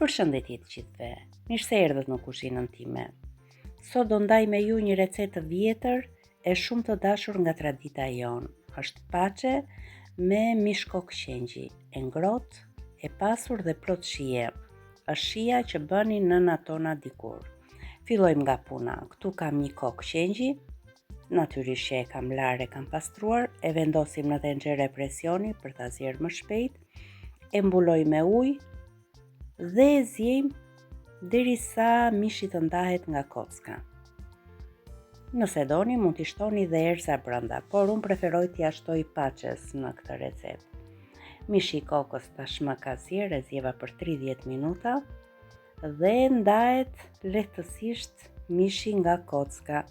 Përshëndetje të gjithëve, mirë se erdhët në kuzhinën time. Sot do ndaj me ju një recetë të vjetër e shumë të dashur nga tradita jonë. Është paçe me mish kokë, e ngrohtë, e pasur dhe plot shije. Është shija që bënin nënat tona dikur. Fillojmë nga puna. Këtu kam një kokë qengji, natyrisht që e kam larë, e kam pastruar, e vendosim në tenxhere presioni për ta zjerë më shpejt, e mbuloj me ujë dhe e zjejmë derisa mishi të ndahet nga kocka. Nëse doni mund t'i shtoni dhe erëza brenda, por unë preferoj t'ia shtoj paçes në këtë recetë. Mishi i kokës tashmë ka zjerë, e zjeva për 30 minuta dhe ndahet lehtësisht mishi nga kocka.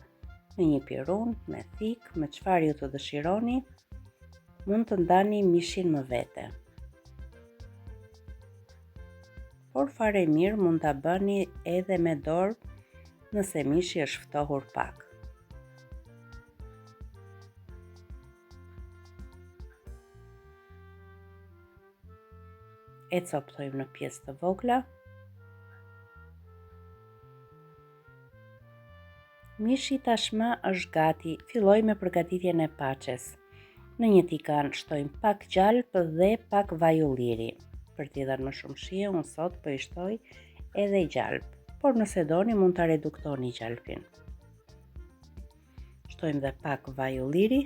Me një pirun, me thik, me çfarë ju të dëshironi, mund të ndani mishin më vete. Por fare mirë mund ta bëni edhe me dorë nëse mishi është ftohur pak. E coptojmë në pjesë të vogla. Mishi tashmë është gati. Filloj me përgatitjen e paçes. Në një tigan shtojmë pak gjalp dhe pak vaj ulliri. Për t'i dhënë më shumë shije, unë sot po i shtoj edhe gjalp, por nëse doni mund ta reduktoni gjalpin. Shtojmë dhe pak vaj ulliri.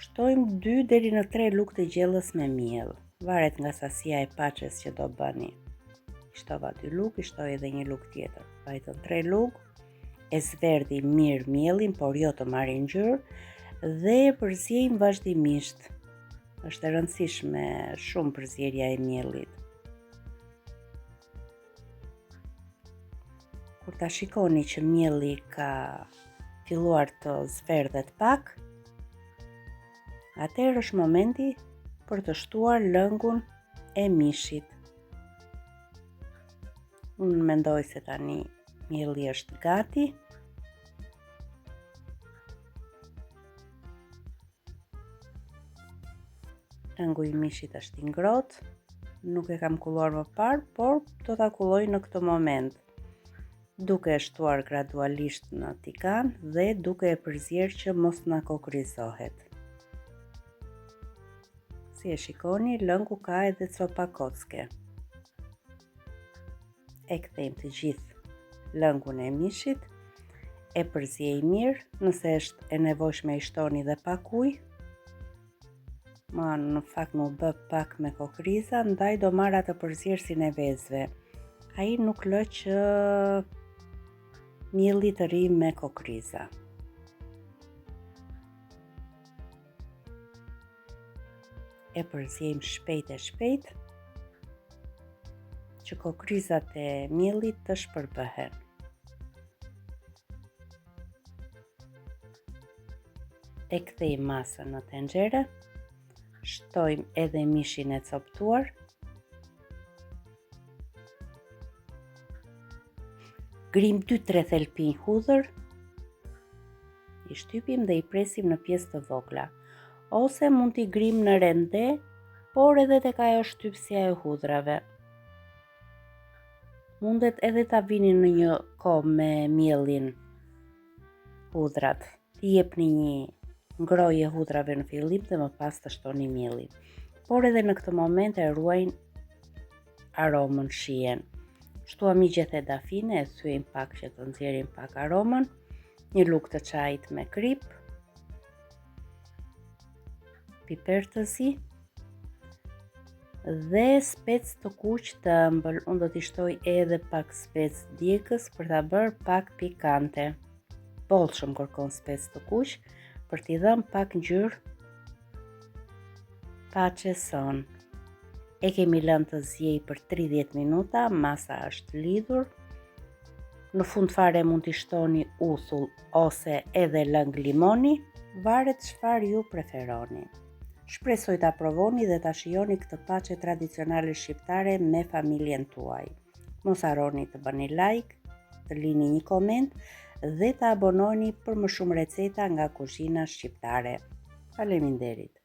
Shtojmë 2 deri në 3 lugë të gjellës me miell, varet nga sasia e paçes që do bëni. Shtova 2 lugë, shtoj edhe një lugë tjetër. Vajtën 3 lugë, e zverdhi mirë miellin, por jo të marrë ngjyrë, dhe e përzjejmë vazhdimisht. Është e rëndësishme shumë përzjerja e miellit. Kur ta shikoni që mielli ka filluar të zverdhet pak, atëherë është momenti për të shtuar lëngun e mishit. Unë mendoj se tani mielli është gati. Lëngu i mishit është i ngrohtë, nuk e kam kulluar më parë, por do ta kulloj në këtë moment, duke e shtuar gradualisht në tigan dhe duke e përzierë që mos na kokrizohet. Si e shikoni, lëngu ka edhe copa kocke. E kthejmë të gjithë lëngun e mishit, e përziej mirë, nëse është e nevojshme i shtoni dhe pak ujë. Në fakt më bë pak me kokriza, ndaj do marr atë përzierësin e vezëve. Ai nuk lë që mielli të rrijë me kokriza. E përziejmë shpejt që kokrizat e miellit të shpërbëhen. E kthejmë masën në tenxhere. Shtojmë edhe mishin e coptuar. Grim 2-3 thelpinj hudhër. I shtypim dhe i presim në pjesë të vogla. Ose mund t'i grim në rende, por edhe tek ajo shtypsja e hudhrave. Mundet edhe ta vini në një kohë me miellin hudhrat. T'i jepni një ngrohje hudrave në fillim dhe më pas të shtoni mielin. Por edhe në këtë moment e ruajnë aromën shijen. Shtuam një gjethe dafine, e thyejm pak që të nxjerrim pak aromën, një lugë të çajit me krip, piper të zi dhe spec të kuq të ëmbël. Unë do t'i shtoj edhe pak spec djegës për ta bërë pak pikante. Bollshëm kërkon spec të kuq për t'i dhënë pak ngjyrë paçes son. E kemi lënë të zjej për 30 minuta, masa është lidhur. Në fund fare mund t'i shtoni uthull ose edhe lëng limoni, varet çfarë ju preferoni. Shpresoj ta provoni dhe ta shijoni këtë paçe tradicionale shqiptare me familjen tuaj. Mos harroni të bëni like, të lini një koment dhe të abonoheni për më shumë receta nga kuzhina shqiptare. Faleminderit!